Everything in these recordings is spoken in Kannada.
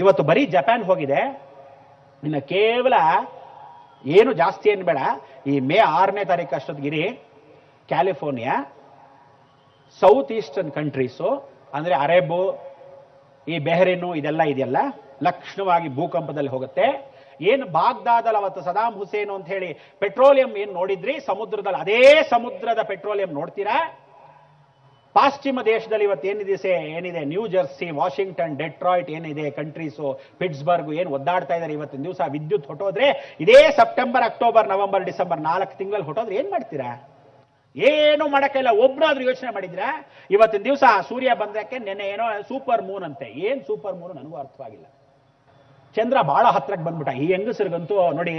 ಇವತ್ತು ಬರೀ ಜಪಾನ್ ಹೋಗಿದೆ. ಇನ್ನು ಕೇವಲ ಏನು ಜಾಸ್ತಿ ಏನು ಬೇಡ, ಈ ಮೇ 6ನೇ ತಾರೀಕು ಅಷ್ಟೊತ್ತಿಗಿರಿ ಕ್ಯಾಲಿಫೋರ್ನಿಯಾ, ಸೌತ್ ಈಸ್ಟರ್ನ್ ಕಂಟ್ರೀಸು ಅಂದ್ರೆ ಅರೇಬು, ಈ ಬೆಹರಿನು ಇದೆಲ್ಲ ಇದೆಯಲ್ಲ, ಲಕ್ಷಣವಾಗಿ ಭೂಕಂಪದಲ್ಲಿ ಹೋಗುತ್ತೆ. ಏನು ಬಾಗ್ದಾದಲ್ಲಿ ಅವತ್ತು ಸದಾಮ್ ಹುಸೇನ್ ಅಂತ ಹೇಳಿ ಪೆಟ್ರೋಲಿಯಂ ಏನು ನೋಡಿದ್ರಿ ಸಮುದ್ರದಲ್ಲಿ, ಅದೇ ಸಮುದ್ರದ ಪೆಟ್ರೋಲಿಯಂ ನೋಡ್ತೀರಾ. ಪಾಶ್ಚಿಮ ದೇಶದಲ್ಲಿ ಇವತ್ತು ಏನಿದೆ ನ್ಯೂ ಜರ್ಸಿ, ವಾಷಿಂಗ್ಟನ್, ಡೆಟ್ರಾಯ್ಟ್ ಏನಿದೆ ಕಂಟ್ರೀಸು, ಪಿಟ್ಸ್ಬರ್ಗ್ ಏನು ಒದ್ದಾಡ್ತಾ ಇದ್ದಾರೆ ಇವತ್ತಿನ ದಿವಸ. ವಿದ್ಯುತ್ ಹೊಟ್ಟೋದ್ರೆ ಇದೇ ಸೆಪ್ಟೆಂಬರ್, ಅಕ್ಟೋಬರ್, ನವೆಂಬರ್, ಡಿಸೆಂಬರ್ 4 ತಿಂಗಳಲ್ಲಿ ಹೊಟ್ಟೋದ್ರೆ ಏನ್ ಮಾಡ್ತೀರಾ? ಏನು ಮಾಡಕ್ಕಿಲ್ಲ. ಒಬ್ಬರಾದ್ರೂ ಯೋಚನೆ ಮಾಡಿದ್ರ? ಇವತ್ತಿನ ದಿವಸ ಸೂರ್ಯ ಬಂದಕ್ಕೆ ನೆನೆ ಏನೋ ಸೂಪರ್ ಮೂನ್ ಅಂತೆ. ಏನ್ ಸೂಪರ್ ಮೂನ್ ನನಗೂ ಅರ್ಥವಾಗಿಲ್ಲ. ಚಂದ್ರ ಬಹಳ ಹತ್ರಕ್ಕೆ ಬಂದ್ಬಿಟ್ಟ. ಈ ಹೆಂಗಸರಿಗಂತೂ ನೋಡಿ,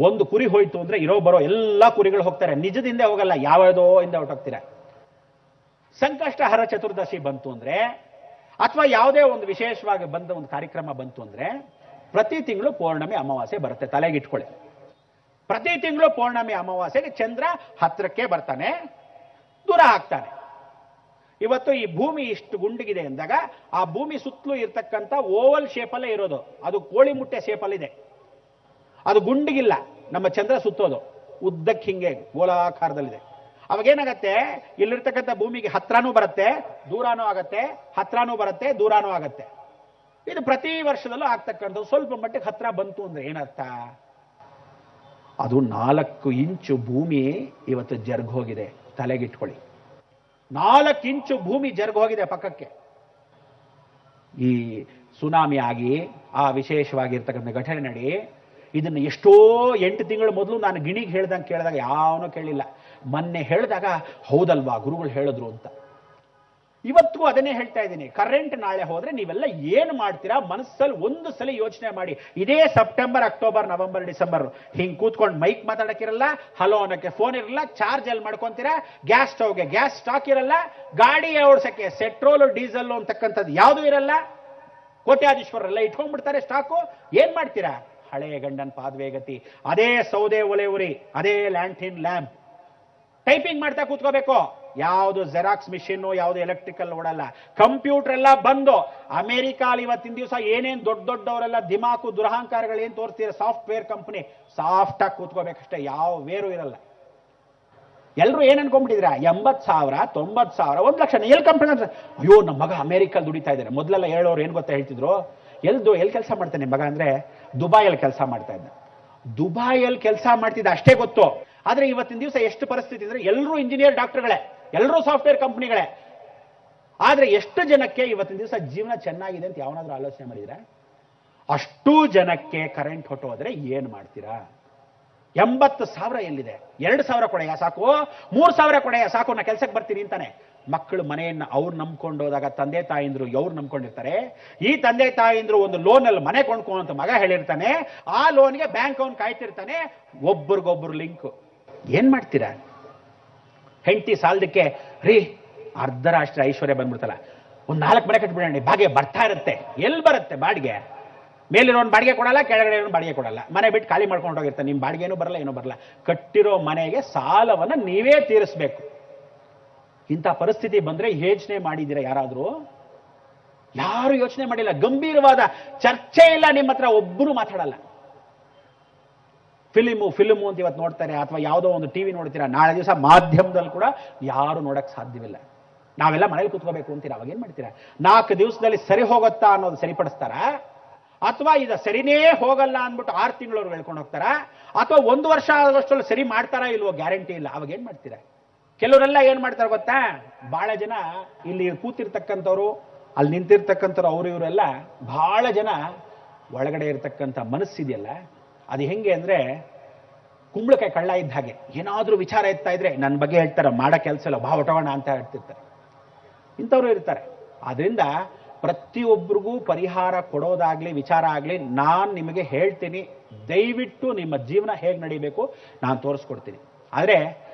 ಒಂದು ಕುರಿ ಹೋಯ್ತು ಅಂದ್ರೆ ಇರೋ ಬರೋ ಎಲ್ಲಾ ಕುರಿಗಳು ಹೋಗ್ತಾರೆ, ನಿಜದಿಂದ ಹೋಗಲ್ಲ, ಯಾವ್ದೋ ಇಂದ ಹೊಟ್ಟೋಗ್ತೀರ. ಸಂಕಷ್ಟಹರ ಚತುರ್ದಶಿ ಬಂತು ಅಂದ್ರೆ, ಅಥವಾ ಯಾವುದೇ ಒಂದು ವಿಶೇಷವಾಗಿ ಬಂದ ಒಂದು ಕಾರ್ಯಕ್ರಮ ಬಂತು ಅಂದ್ರೆ, ಪ್ರತಿ ತಿಂಗಳು ಪೌರ್ಣಮಿ ಅಮಾವಾಸ್ಯೆ ಬರುತ್ತೆ. ತಲೆಗಿಟ್ಕೊಳ್ಳಿ, ಪ್ರತಿ ತಿಂಗಳು ಪೌರ್ಣಮಿ ಅಮಾವಾಸ್ಯೆಗೆ ಚಂದ್ರ ಹತ್ರಕ್ಕೆ ಬರ್ತಾನೆ, ದೂರ ಆಗ್ತಾನೆ. ಇವತ್ತು ಈ ಭೂಮಿ ಇಷ್ಟು ಗುಂಡಿಗಿದೆ ಅಂದಾಗ ಆ ಭೂಮಿ ಸುತ್ತಲೂ ಇರ್ತಕ್ಕಂಥ ಓವಲ್ ಶೇಪಲ್ಲೇ ಇರೋದು, ಅದು ಕೋಳಿ ಮುಟ್ಟೆ ಶೇಪಲ್ಲಿದೆ, ಅದು ಗುಂಡಿಗಿಲ್ಲ. ನಮ್ಮ ಚಂದ್ರ ಸುತ್ತೋದು ಉದ್ದಕ್ಕೆ ಹಿಂಗೆ ಗೋಲಾಕಾರದಲ್ಲಿದೆ. ಅವಾಗೇನಾಗತ್ತೆ, ಇಲ್ಲಿರ್ತಕ್ಕಂಥ ಭೂಮಿಗೆ ಹತ್ರನೂ ಬರುತ್ತೆ, ದೂರಾನೂ ಆಗತ್ತೆ, ಹತ್ರನೂ ಬರುತ್ತೆ, ದೂರಾನೂ ಆಗತ್ತೆ. ಇದು ಪ್ರತಿ ವರ್ಷದಲ್ಲೂ ಆಗ್ತಕ್ಕಂಥದ್ದು. ಸ್ವಲ್ಪ ಮಟ್ಟಿಗೆ ಹತ್ರ ಬಂತು ಅಂದ್ರೆ ಏನರ್ಥ? ಅದು 4 ಇಂಚು ಭೂಮಿ ಇವತ್ತು ಜರ್ಗ್ ಹೋಗಿದೆ. ತಲೆಗಿಟ್ಕೊಳ್ಳಿ, 4 ಇಂಚು ಭೂಮಿ ಜರ್ಗ್ ಹೋಗಿದೆ ಪಕ್ಕಕ್ಕೆ. ಈ ಸುನಾಮಿ ಆಗಿ ಆ ವಿಶೇಷವಾಗಿರ್ತಕ್ಕಂಥ ಘಟನೆ ನಡಿ, ಇದನ್ನು ಎಷ್ಟೋ 8 ತಿಂಗಳ ಮೊದಲು ನಾನು ಗಿಣಿಗೆ ಹೇಳ್ದಂಗೆ ಕೇಳಿದಾಗ ಯಾವನೂ ಕೇಳಿಲ್ಲ. ಮೊನ್ನೆ ಹೇಳಿದಾಗ ಹೌದಲ್ವಾ ಗುರುಗಳು ಹೇಳಿದ್ರು ಅಂತ. ಇವತ್ತಿಗೂ ಅದನ್ನೇ ಹೇಳ್ತಾ ಇದ್ದೀನಿ. ಕರೆಂಟ್ ನಾಳೆ ಹೋದ್ರೆ ನೀವೆಲ್ಲ ಏನು ಮಾಡ್ತೀರಾ? ಮನಸ್ಸಲ್ಲಿ ಒಂದು ಸಲ ಯೋಚನೆ ಮಾಡಿ. ಇದೇ ಸೆಪ್ಟೆಂಬರ್, ಅಕ್ಟೋಬರ್, ನವೆಂಬರ್, ಡಿಸೆಂಬರ್ ಹಿಂಗ್ ಕೂತ್ಕೊಂಡು ಮೈಕ್ ಮಾತಾಡಕ್ಕಿರಲ್ಲ, ಹಲೋ ಅನ್ನಕ್ಕೆ ಫೋನ್ ಇರಲ್ಲ, ಚಾರ್ಜ್ ಎಲ್ಲಿ ಮಾಡ್ಕೊಂತೀರಾ, ಗ್ಯಾಸ್ ಸ್ಟವ್ಗೆ ಗ್ಯಾಸ್ ಸ್ಟಾಕ್ ಇರಲ್ಲ, ಗಾಡಿ ಓಡಿಸಕ್ಕೆ ಪೆಟ್ರೋಲ್ ಡೀಸೆಲ್ ಅಂತಕ್ಕಂಥದ್ದು ಯಾವುದೂ ಇರಲ್ಲ. ಕೋಟ್ಯಾಧೀಶ್ವರೆಲ್ಲ ಇಟ್ಕೊಂಡ್ಬಿಡ್ತಾರೆ ಸ್ಟಾಕು. ಏನ್ ಮಾಡ್ತೀರಾ? ಹಳೆಯ ಗಂಡನ್ ಪಾದವೇಗತಿ, ಅದೇ ಸೌದೆ ಒಲೆ ಉರಿ, ಅದೇ ಲ್ಯಾಂಟಿನ್ ಲ್ಯಾಂಪ್, ಟೈಪಿಂಗ್ ಮಾಡ್ತಾ ಕೂತ್ಕೋಬೇಕು. ಯಾವುದು ಜೆರಾಕ್ಸ್ ಮಿಷಿನ್, ಯಾವುದು ಎಲೆಕ್ಟ್ರಿಕಲ್ ಓಡಲ್ಲ. ಕಂಪ್ಯೂಟರ್ ಎಲ್ಲ ಬಂದು ಅಮೆರಿಕಾಲ್ ಇವತ್ತಿನ ದಿವಸ ಏನೇನ್ ದೊಡ್ಡವರೆಲ್ಲ ದಿಮಾಕು ದುರಹಂಕಾರಗಳು ಏನ್ ತೋರಿಸ್ತೀರ, ಸಾಫ್ಟ್ವೇರ್ ಕಂಪನಿ ಸಾಫ್ಟ್ ಆಗಿ ಕೂತ್ಕೋಬೇಕಷ್ಟೇ, ಯಾವ ವೇರು ಇರಲ್ಲ. ಎಲ್ಲರೂ ಏನ್ ಅನ್ಕೊಂಡ್ಬಿಟ್ಟಿದ್ರ? 80,000, 90,000, 1 ಲಕ್ಷ ಎಲ್ಲಿ ಕಂಪನಿ? ಅಯ್ಯೋ ನಮ್ಮ ಮಗ ಅಮೆರಿಕಲ್ ದುಡಿತಾ ಇದ್ದಾರೆ. ಮೊದಲೆಲ್ಲ ಹೇಳೋರು ಏನ್ ಗೊತ್ತಾ ಹೇಳ್ತಿದ್ರು, ಎಲ್ಲಿ ಕೆಲಸ ಮಾಡ್ತಾನೆ ಮಗ ಅಂದ್ರೆ ದುಬೈಯಲ್ಲಿ ಕೆಲಸ ಮಾಡ್ತಾ ಇದ್ದ. ದುಬೈಯಲ್ಲಿ ಕೆಲಸ ಮಾಡ್ತಿದ್ದ ಅಷ್ಟೇ ಗೊತ್ತು. ಆದ್ರೆ ಇವತ್ತಿನ ದಿವಸ ಎಷ್ಟು ಪರಿಸ್ಥಿತಿ ಅಂದ್ರೆ ಎಲ್ಲರೂ ಇಂಜಿನಿಯರ್, ಡಾಕ್ಟರ್ಗಳೇ, ಎಲ್ಲರೂ ಸಾಫ್ಟ್ವೇರ್ ಕಂಪನಿಗಳೇ. ಆದ್ರೆ ಎಷ್ಟು ಜನಕ್ಕೆ ಇವತ್ತಿನ ದಿವಸ ಜೀವನ ಚೆನ್ನಾಗಿದೆ ಅಂತ ಯಾವನಾದ್ರೂ ಆಲೋಚನೆ ಮಾಡಿದ್ರೆ? ಅಷ್ಟು ಜನಕ್ಕೆ ಕರೆಂಟ್ ಹೊಟ್ಟೋದ್ರೆ ಏನ್ ಮಾಡ್ತೀರಾ? 80,000 ಎಲ್ಲಿದೆ? 2,000 ಕೊಡೆಯ ಸಾಕು, 3,000 ಕೊಡೆಯ ಸಾಕು, ನಾ ಕೆಲ್ಸಕ್ಕೆ ಬರ್ತೀನಿ ಅಂತಾನೆ. ಮಕ್ಕಳು ಮನೆಯನ್ನ ಅವ್ರು ನಂಬ್ಕೊಂಡು ಹೋದಾಗ ತಂದೆ ತಾಯಿಂದ್ರು ಅವ್ರು ನಂಬ್ಕೊಂಡಿರ್ತಾರೆ. ಈ ತಂದೆ ತಾಯಿಂದ್ರು ಒಂದು ಲೋನಲ್ಲಿ ಮನೆ ಕೊಂಡ್ಕೊಂತ ಮಗ ಹೇಳಿರ್ತಾನೆ, ಆ ಲೋನ್ಗೆ ಬ್ಯಾಂಕ್ ಅವ್ನು ಕಾಯ್ತಿರ್ತಾನೆ. ಒಬ್ರಿಗೊಬ್ರು ಲಿಂಕ್. ಏನ್ ಮಾಡ್ತೀರಾ? ಹೆಂಡತಿ ಸಾಲದಕ್ಕೆ ರೀ ಅರ್ಧರಾಷ್ಟ್ರ ಐಶ್ವರ್ಯ ಬಂದ್ಬಿಡ್ತಲ್ಲ, ಒಂದು 4 ಮನೆ ಕಟ್ಬಿಡೋಣ, ಬಾಡಿಗೆ ಬರ್ತಾ ಇರುತ್ತೆ. ಎಲ್ಲಿ ಬರುತ್ತೆ ಬಾಡಿಗೆ? ಮೇಲಿರೋನ್ ಬಾಡಿಗೆ ಕೊಡಲ್ಲ, ಕೆಳಗಡೆ ಬಾಡಿಗೆ ಕೊಡಲ್ಲ, ಮನೆ ಬಿಟ್ಟು ಖಾಲಿ ಮಾಡ್ಕೊಂಡು ಹೋಗಿರ್ತಾನೆ. ನಿಮ್ ಬಾಡಿಗೆ ಏನೂ ಬರಲ್ಲ, ಏನೂ ಬರಲ್ಲ. ಕಟ್ಟಿರೋ ಮನೆಗೆ ಸಾಲವನ್ನ ನೀವೇ ತೀರಿಸಬೇಕು. ಇಂಥ ಪರಿಸ್ಥಿತಿ ಬಂದ್ರೆ ಯೋಚನೆ ಮಾಡಿದ್ದೀರಾ ಯಾರಾದ್ರೂ? ಯಾರು ಯೋಚನೆ ಮಾಡಿಲ್ಲ. ಗಂಭೀರವಾದ ಚರ್ಚೆ ಇಲ್ಲ ನಿಮ್ಮ ಹತ್ರ, ಒಬ್ಬರು ಮಾತಾಡಲ್ಲ. ಫಿಲ್ಮು ಅಂತ ಇವತ್ತು ನೋಡ್ತಾರೆ, ಅಥವಾ ಯಾವುದೋ ಒಂದು ಟಿವಿ ನೋಡ್ತೀರಾ, ನಾಳೆ ದಿವಸ ಮಾಧ್ಯಮದಲ್ಲಿ ಕೂಡ ಯಾರು ನೋಡಕ್ ಸಾಧ್ಯವಿಲ್ಲ. ನಾವೆಲ್ಲ ಮನೇಲಿ ಕೂತ್ಕೋಬೇಕು ಅಂತೀರಾ, ಅವಾಗ ಏನ್ ಮಾಡ್ತೀರಾ? 4 ದಿವಸದಲ್ಲಿ ಸರಿ ಹೋಗುತ್ತಾ ಅನ್ನೋದು ಸರಿಪಡಿಸ್ತಾರ, ಅಥವಾ ಇದು ಸರಿನೇ ಹೋಗಲ್ಲ ಅಂದ್ಬಿಟ್ಟು 6 ತಿಂಗಳವ್ರು ಹೇಳ್ಕೊಂಡು ಹೋಗ್ತಾರ, ಅಥವಾ 1 ವರ್ಷ ಆಗೋಷ್ಟರಲ್ಲಿ ಸರಿ ಮಾಡ್ತಾರಾ ಇಲ್ವೋ ಗ್ಯಾರಂಟಿ ಇಲ್ಲ. ಅವಾಗ ಏನ್ ಮಾಡ್ತೀರಾ? ಕೆಲವರೆಲ್ಲ ಏನ್ ಮಾಡ್ತಾರೆ ಗೊತ್ತಾ? ಬಹಳ ಜನ ಇಲ್ಲಿ ಕೂತಿರ್ತಕ್ಕಂಥವ್ರು, ಅಲ್ಲಿ ನಿಂತಿರ್ತಕ್ಕಂಥವ್ರು, ಅವರು ಇವರೆಲ್ಲ ಬಹಳ ಜನ ಒಳಗಡೆ ಇರ್ತಕ್ಕಂಥ ಮನಸ್ಸಿದೆಯಲ್ಲ, ಅದು ಹೆಂಗೆ ಅಂದ್ರೆ ಕುಂಬಳಕಾಯಿ ಕಳ್ಳ ಇದ್ದ ಹಾಗೆ. ಏನಾದ್ರೂ ವಿಚಾರ ಎತ್ತಾ ಇದ್ರೆ ನನ್ನ ಬಗ್ಗೆ ಹೇಳ್ತಾರೆ, ಮಾಡೋ ಕೆಲಸ ಇಲ್ಲ, ಬಾ ಹೊಟ್ಟೋಣ ಅಂತ ಹೇಳ್ತಿರ್ತಾರೆ. ಇಂಥವ್ರು ಇರ್ತಾರೆ. ಆದ್ರಿಂದ ಪ್ರತಿಯೊಬ್ಬರಿಗೂ ಪರಿಹಾರ ಕೊಡೋದಾಗ್ಲಿ, ವಿಚಾರ ಆಗ್ಲಿ, ನಾನು ನಿಮಗೆ ಹೇಳ್ತೀನಿ. ದಯವಿಟ್ಟು ನಿಮ್ಮ ಜೀವನ ಹೇಗೆ ನಡಿಬೇಕು ನಾನು ತೋರಿಸ್ಕೊಡ್ತೀನಿ. ಆದರೆ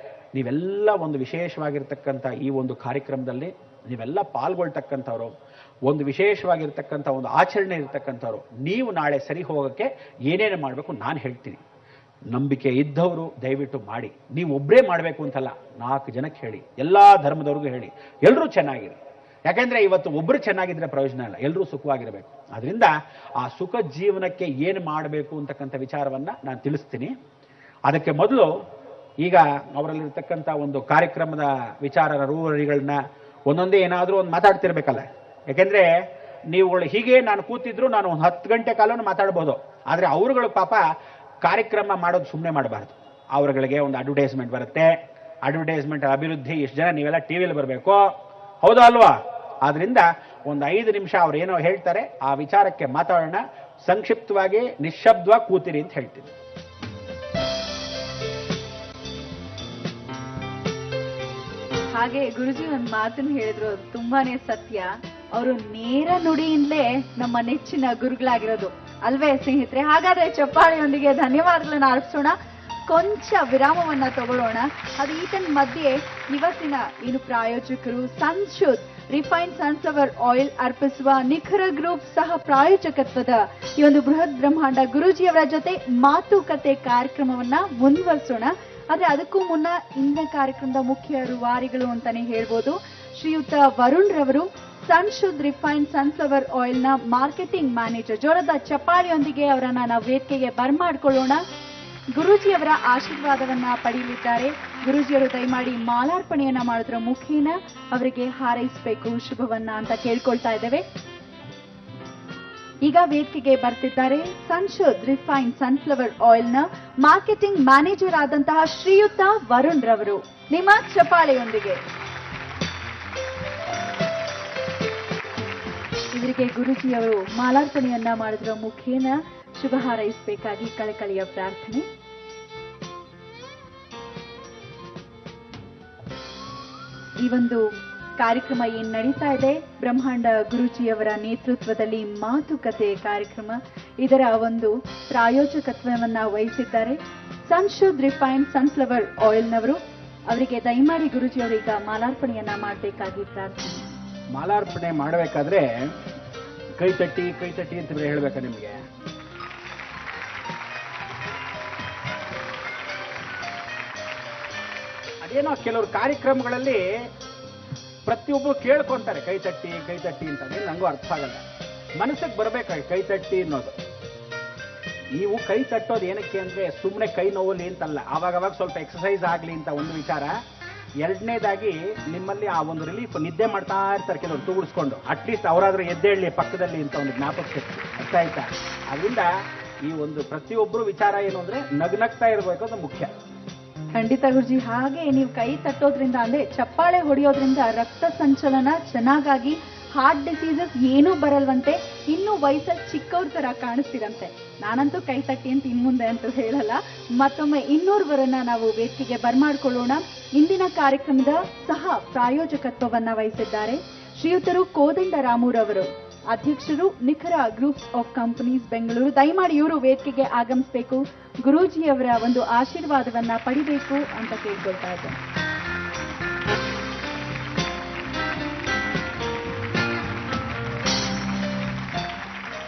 ನೀವೆಲ್ಲ ಒಂದು ವಿಶೇಷವಾಗಿರ್ತಕ್ಕಂಥ ಈ ಒಂದು ಕಾರ್ಯಕ್ರಮದಲ್ಲಿ ನೀವೆಲ್ಲ ಪಾಲ್ಗೊಳ್ತಕ್ಕಂಥವ್ರು, ಒಂದು ವಿಶೇಷವಾಗಿರ್ತಕ್ಕಂಥ ಒಂದು ಆಚರಣೆ ಇರ್ತಕ್ಕಂಥವ್ರು, ನೀವು ನಾಳೆ ಸರಿ ಹೋಗೋಕ್ಕೆ ಏನೇನು ಮಾಡಬೇಕು ನಾನು ಹೇಳ್ತೀನಿ. ನಂಬಿಕೆ ಇದ್ದವರು ದಯವಿಟ್ಟು ಮಾಡಿ. ನೀವು ಒಬ್ಬರೇ ಮಾಡಬೇಕು ಅಂತಲ್ಲ, 4 ಜನಕ್ಕೆ ಹೇಳಿ, ಎಲ್ಲ ಧರ್ಮದವ್ರಿಗೂ ಹೇಳಿ, ಎಲ್ಲರೂ ಚೆನ್ನಾಗಿರಿ. ಯಾಕೆಂದ್ರೆ ಇವತ್ತು ಒಬ್ಬರು ಚೆನ್ನಾಗಿದ್ರೆ ಪ್ರಯೋಜನ ಇಲ್ಲ, ಎಲ್ಲರೂ ಸುಖವಾಗಿರಬೇಕು. ಅದರಿಂದ ಆ ಸುಖ ಜೀವನಕ್ಕೆ ಏನು ಮಾಡಬೇಕು ಅಂತಕ್ಕಂಥ ವಿಚಾರವನ್ನ ನಾನು ತಿಳಿಸ್ತೀನಿ. ಅದಕ್ಕೆ ಮೊದಲು ಈಗ ಅವರಲ್ಲಿರ್ತಕ್ಕಂಥ ಒಂದು ಕಾರ್ಯಕ್ರಮದ ವಿಚಾರ ರೂಢಿಗಳನ್ನ ಒಂದೊಂದೇ ಏನಾದರೂ ಒಂದು ಮಾತಾಡ್ತಿರ್ಬೇಕಲ್ಲ. ಯಾಕೆಂದ್ರೆ ನೀವುಗಳು ಹೀಗೆ ನಾನು ಕೂತಿದ್ರು ನಾನು ಒಂದು 10 ಗಂಟೆ ಕಾಲವನ್ನು ಮಾತಾಡ್ಬೋದು. ಆದರೆ ಅವರುಗಳು ಪಾಪ ಕಾರ್ಯಕ್ರಮ ಮಾಡೋದು ಸುಮ್ಮನೆ ಮಾಡಬಾರ್ದು. ಅವರುಗಳಿಗೆ ಒಂದು ಅಡ್ವರ್ಟೈಸ್ಮೆಂಟ್ ಬರುತ್ತೆ, ಅಡ್ವರ್ಟೈಸ್ಮೆಂಟ್ ಅಭಿವೃದ್ಧಿ ಇಷ್ಟು ಜನ ನೀವೆಲ್ಲ ಟಿವಿಯಲ್ಲಿ ಬರಬೇಕು, ಹೌದಾ ಅಲ್ವಾ? ಆದ್ರಿಂದ ಒಂದು 5 ನಿಮಿಷ ಅವ್ರು ಏನೋ ಹೇಳ್ತಾರೆ ಆ ವಿಚಾರಕ್ಕೆ ಮಾತಾಡೋಣ. ಸಂಕ್ಷಿಪ್ತವಾಗಿ ನಿಶ್ಶಬ್ದವಾಗಿ ಕೂತಿರಿ ಅಂತ ಹೇಳ್ತೀನಿ. ಹಾಗೆ ಗುರುಜಿ ಒಂದು ಮಾತನ್ನು ಹೇಳಿದ್ರು, ಅದು ತುಂಬಾನೇ ಸತ್ಯ. ಅವರು ನೇರ ನುಡಿಯಿಂದಲೇ ನಮ್ಮ ನೆಚ್ಚಿನ ಗುರುಗಳಾಗಿರೋದು ಅಲ್ವೇ ಸ್ನೇಹಿತರೆ? ಹಾಗಾದ್ರೆ ಚಪ್ಪಾಳೆಯೊಂದಿಗೆ ಧನ್ಯವಾದಗಳನ್ನ ಅರ್ಪಿಸೋಣ. ಕೊಂಚ ವಿರಾಮವನ್ನ ತಗೊಳ್ಳೋಣ. ಅದು ಈತನ ಮಧ್ಯೆ ಇವತ್ತಿನ ಏನು ಪ್ರಾಯೋಜಕರು ಸನ್ಶುದ್ಧ್ ರಿಫೈನ್ಡ್ ಸನ್ಫ್ಲವರ್ ಆಯಿಲ್ ಅರ್ಪಿಸುವ ನಿಖರ ಗ್ರೂಪ್ ಸಹ ಪ್ರಾಯೋಜಕತ್ವದ ಈ ಒಂದು ಬೃಹತ್ ಬ್ರಹ್ಮಾಂಡ ಗುರೂಜಿಯವರ ಜೊತೆ ಮಾತುಕತೆ ಕಾರ್ಯಕ್ರಮವನ್ನ ಮುಂದುವರಿಸೋಣ. ಆದ್ರೆ ಅದಕ್ಕೂ ಮುನ್ನ ಇಂದಿನ ಕಾರ್ಯಕ್ರಮದ ಮುಖ್ಯ ರೂವಾರಿಗಳು ಅಂತಾನೆ ಹೇಳ್ಬೋದು. ಶ್ರೀಯುತ ವರುಣ್ ರವರು ಸನ್ಶುದ್ಧ್ ರಿಫೈನ್ಡ್ ಸನ್ಫ್ಲವರ್ ಆಯಿಲ್ ನ ಮಾರ್ಕೆಟಿಂಗ್ ಮ್ಯಾನೇಜರ್. ಜೋರದ ಚಪ್ಪಾಳಿಯೊಂದಿಗೆ ಅವರನ್ನ ನಾವು ವೇದಿಕೆಗೆ ಬರ್ಮಾಡ್ಕೊಳ್ಳೋಣ. ಗುರೂಜಿಯವರ ಆಶೀರ್ವಾದವನ್ನ ಪಡೆಯಲಿದ್ದಾರೆ. ಗುರೂಜಿಯವರು ದಯಮಾಡಿ ಮಾಲಾರ್ಪಣೆಯನ್ನ ಮಾಡೋದ್ರ ಮುಖೇನ ಅವರಿಗೆ ಹಾರೈಸಬೇಕು ಶುಭವನ್ನ ಅಂತ ಕೇಳ್ಕೊಳ್ತಾ ಇದ್ದೇವೆ. ಈಗ ವೇದಿಕೆಗೆ ಬರ್ತಿದ್ದಾರೆ ಸನ್ಶುದ್ಧ್ ರಿಫೈನ್ಡ್ ಸನ್ಫ್ಲವರ್ ಆಯಿಲ್ ನ ಮಾರ್ಕೆಟಿಂಗ್ ಮ್ಯಾನೇಜರ್ ಆದಂತಹ ಶ್ರೀಯುತ ವರುಣ್ ರವರು. ನಿಮ್ಮ ಚಪ್ಪಾಳೆಯೊಂದಿಗೆ ಇವರಿಗೆ ಗುರೂಜಿಯವರು ಮಾಲಾರ್ಪಣೆಯನ್ನ ಮಾಡೋದ್ರ ಮುಖೇನ ಶುಭ ಹಾರೈಸಬೇಕಾಗಿ ಕಳಕಳಿಯ ಪ್ರಾರ್ಥನೆ. ಈ ಒಂದು ಕಾರ್ಯಕ್ರಮ ಏನ್ ನಡೀತಾ ಇದೆ, ಬ್ರಹ್ಮಾಂಡ ಗುರೂಜಿಯವರ ನೇತೃತ್ವದಲ್ಲಿ ಮಾತುಕತೆ ಕಾರ್ಯಕ್ರಮ, ಇದರ ಒಂದು ಪ್ರಾಯೋಜಕತ್ವವನ್ನ ವಹಿಸಿದ್ದಾರೆ ಸನ್ಶುದ್ಧ್ ರಿಫೈನ್ಡ್ ಸನ್ಫ್ಲವರ್ ಆಯಿಲ್ ನವರು. ಅವರಿಗೆ ದಯಮಾಡಿ ಗುರೂಜಿಯವರು ಈಗ ಮಾಲಾರ್ಪಣೆಯನ್ನ ಮಾಡಬೇಕಾಗಿ ಪ್ರಾರ್ಥನೆ. ಮಾಲಾರ್ಪಣೆ ಮಾಡಬೇಕಾದ್ರೆ ಕೈ ತಟ್ಟಿ ಅಂತ ಹೇಳ್ಬೇಕಾ ನಿಮ್ಗೆ? ಅದೇನೋ ಕೆಲವರು ಕಾರ್ಯಕ್ರಮಗಳಲ್ಲಿ ಪ್ರತಿಯೊಬ್ಬರು ಕೇಳ್ಕೊಂತಾರೆ ಕೈ ತಟ್ಟಿ ಅಂತ. ಅದೇನು ನಂಗೂ ಅರ್ಥ ಆಗಲ್ಲ. ಮನಸ್ಸಿಗೆ ಬರ್ಬೇಕಾಗಿ ಕೈ ತಟ್ಟಿ ಅನ್ನೋದು. ನೀವು ಕೈ ತಟ್ಟೋದು ಏನಕ್ಕೆ ಅಂದ್ರೆ ಸುಮ್ಮನೆ ಕೈ ನೋವಲಿ ಅಂತಲ್ಲ, ಆವಾಗ ಸ್ವಲ್ಪ ಎಕ್ಸಸೈಸ್ ಆಗಲಿ ಅಂತ ಒಂದು ವಿಚಾರ. ಎರಡನೇದಾಗಿ ನಿಮ್ಮಲ್ಲಿ ಆ ಒಂದು ರಿಲೀಫ್, ನಿದ್ದೆ ಮಾಡ್ತಾ ಇರ್ತಾರೆ ಕೆಲವರು ತೂಗಿಸ್ಕೊಂಡು, ಅಟ್ಲೀಸ್ಟ್ ಅವರಾದ್ರೂ ಎದ್ದೇಳಿ ಪಕ್ಕದಲ್ಲಿ ಅಂತ ಒಂದು ಜ್ಞಾಪಕ ಅರ್ಥ ಆಯ್ತಾ? ಅದರಿಂದ ಈ ಒಂದು ಪ್ರತಿಯೊಬ್ಬರು ವಿಚಾರ ಏನು ಅಂದ್ರೆ ನಗ್ನಗ್ತಾ ಇರಬೇಕು, ಅದು ಮುಖ್ಯ. ಖಂಡಿತ ಗುರುಜಿ. ಹಾಗೆ ನೀವು ಕೈ ತಟ್ಟೋದ್ರಿಂದ ಅಂದ್ರೆ ಚಪ್ಪಾಳೆ ಹೊಡೆಯೋದ್ರಿಂದ ರಕ್ತ ಸಂಚಲನ ಚೆನ್ನಾಗಾಗಿ ಹಾರ್ಟ್ ಡಿಸೀಸಸ್ ಏನೂ ಬರಲ್ವಂತೆ. ಇನ್ನು ವಯಸ್ಸಲ್ಲಿ ಚಿಕ್ಕವ್ರ ತರ ಕಾಣಿಸ್ತಿರಂತೆ. ನಾನಂತೂ ಕೈ ತಟ್ಟಿ ಅಂತ ಇನ್ಮುಂದೆ ಅಂತೂ ಹೇಳಲ್ಲ. ಮತ್ತೊಮ್ಮೆ ಇನ್ನೋರ್ವರನ್ನ ನಾವು ವೇದಿಕೆಗೆ ಬರ್ಮಾಡ್ಕೊಳ್ಳೋಣ. ಇಂದಿನ ಕಾರ್ಯಕ್ರಮದ ಸಹ ಪ್ರಾಯೋಜಕತ್ವವನ್ನ ವಹಿಸಿದ್ದಾರೆ ಶ್ರೀಯುತರು ಕೋದಂಡ ರಾಮುರವರು, ಅಧ್ಯಕ್ಷರು ನಿಖರ ಗ್ರೂಪ್ಸ್ ಆಫ್ ಕಂಪನೀಸ್ ಬೆಂಗಳೂರು. ದಯಮಾಡಿ ಇವರು ವೇದಿಕೆಗೆ ಆಗಮಿಸಬೇಕು, ಗುರೂಜಿಯವರ ಒಂದು ಆಶೀರ್ವಾದವನ್ನ ಪಡಿಬೇಕು ಅಂತ ಕೇಳ್ಕೊಳ್ತಾ ಇದ್ದೇನೆ.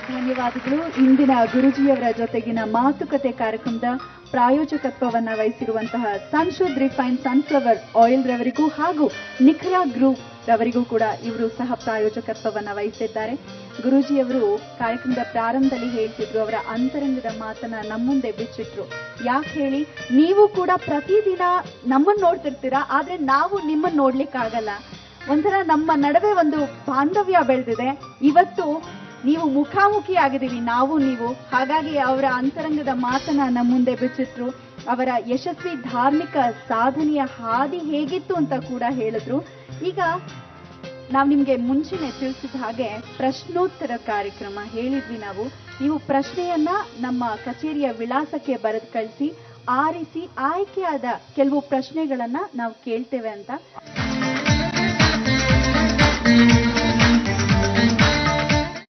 ಧನ್ಯವಾದಗಳು. ಇಂದಿನ ಗುರೂಜಿಯವರ ಜೊತೆಗಿನ ಮಾತುಕತೆ ಕಾರ್ಯಕ್ರಮದ ಪ್ರಾಯೋಜಕತ್ವವನ್ನ ವಹಿಸಿರುವಂತಹ ಸನ್ಶುದ್ಧ್ ರಿಫೈನ್ಡ್ ಸನ್ಫ್ಲವರ್ ಆಯಿಲ್ ರವರಿಗೂ ಹಾಗೂ ನಿಖರ ಗ್ರೂಪ್ ರವರಿಗೂ ಕೂಡ ಇವರು ಸಹ ಪ್ರಾಯೋಜಕತ್ವವನ್ನ ವಹಿಸಿದ್ದಾರೆ. ಗುರೂಜಿಯವರು ಕಾರ್ಯಕ್ರಮದ ಪ್ರಾರಂಭದಲ್ಲಿ ಹೇಳ್ತಿದ್ರು, ಅವರ ಅಂತರಂಗದ ಮಾತನ್ನ ನಮ್ಮ ಮುಂದೆ ಬಿಚ್ಚಿಟ್ರು. ಯಾಕೆ ಹೇಳಿ, ನೀವು ಕೂಡ ಪ್ರತಿದಿನ ನಮ್ಮನ್ನ ನೋಡ್ತಿರ್ತೀರಾ, ಆದ್ರೆ ನಾವು ನಿಮ್ಮನ್ನ ನೋಡ್ಲಿಕ್ಕಾಗಲ್ಲ. ಒಂಥರ ನಮ್ಮ ನಡುವೆ ಒಂದು ಬಾಂಧವ್ಯ ಬೆಳೆದಿದೆ. ಇವತ್ತು ನೀವು ಮುಖಾಮುಖಿ ಆಗಿದ್ದೀವಿ ನಾವು ನೀವು. ಹಾಗಾಗಿ ಅವರ ಅಂತರಂಗದ ಮಾತನ್ನ ನಮ್ಮ ಮುಂದೆ ಬಿಚ್ಚಿಟ್ರು. ಅವರ ಯಶಸ್ವಿ ಧಾರ್ಮಿಕ ಸಾಧನೆಯ ಹಾದಿ ಹೇಗಿತ್ತು ಅಂತ ಕೂಡ ಹೇಳಿದ್ರು. ಈಗ ನಾವು ನಿಮ್ಗೆ ಮುಂಚೆನೆ ತಿಳಿಸಿದ ಹಾಗೆ ಪ್ರಶ್ನೋತ್ತರ ಕಾರ್ಯಕ್ರಮ ಹೇಳಿದ್ವಿ ನಾವು. ನೀವು ಪ್ರಶ್ನೆಯನ್ನ ನಮ್ಮ ಕಚೇರಿಯ ವಿಳಾಸಕ್ಕೆ ಬರೆದು ಕಳಿಸಿ, ಆರಿಸಿ ಆಯ್ಕೆಯಾದ ಕೆಲವು ಪ್ರಶ್ನೆಗಳನ್ನ ನಾವು ಕೇಳ್ತೇವೆ ಅಂತ.